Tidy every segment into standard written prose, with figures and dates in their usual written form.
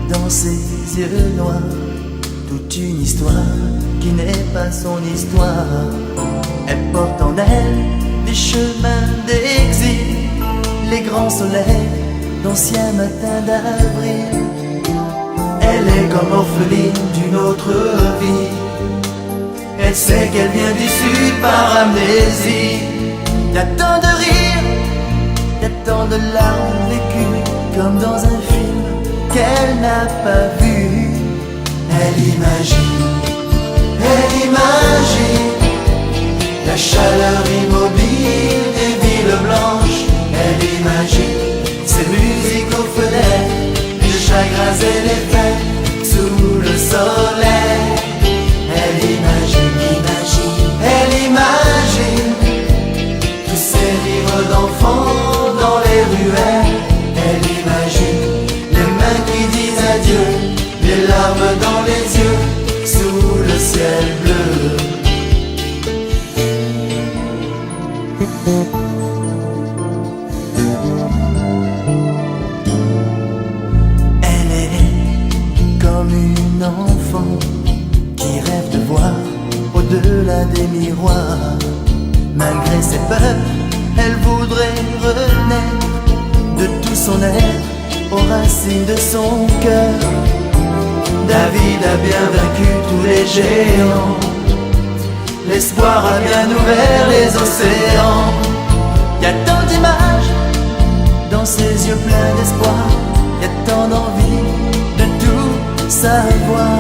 Dans ses yeux noirs, toute une histoire qui n'est pas son histoire. Elle porte en elle les chemins d'exil, les grands soleils d'anciens matins d'avril. Elle est comme orpheline d'une autre vie. Elle sait qu'elle vient du sud par amnésie. Y'a tant de rires, y'a tant de larmes vécues, comme dans un film qu'elle n'a pas vu. Elle imagine la chaleur immobile des villes blanches. Elle imagine ces musiques aux fenêtres, les chagrins et les fêtes sous le soleil. Elle imagine tous ces livres d'enfants dans les ruelles. Elle imagine les mains qui disent adieu, les larmes dans les yeux sous le ciel bleu. Elle est comme une enfant qui rêve de voir au-delà des miroirs. Malgré ses peurs, elle voudrait renaître de tout son être aux racines de son cœur. David a bien vaincu tous les géants, l'espoir a bien ouvert les océans. Y'a tant d'images dans ses yeux pleins d'espoir, y'a tant d'envie de tout savoir.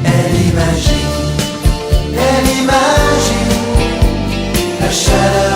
Elle imagine la chaleur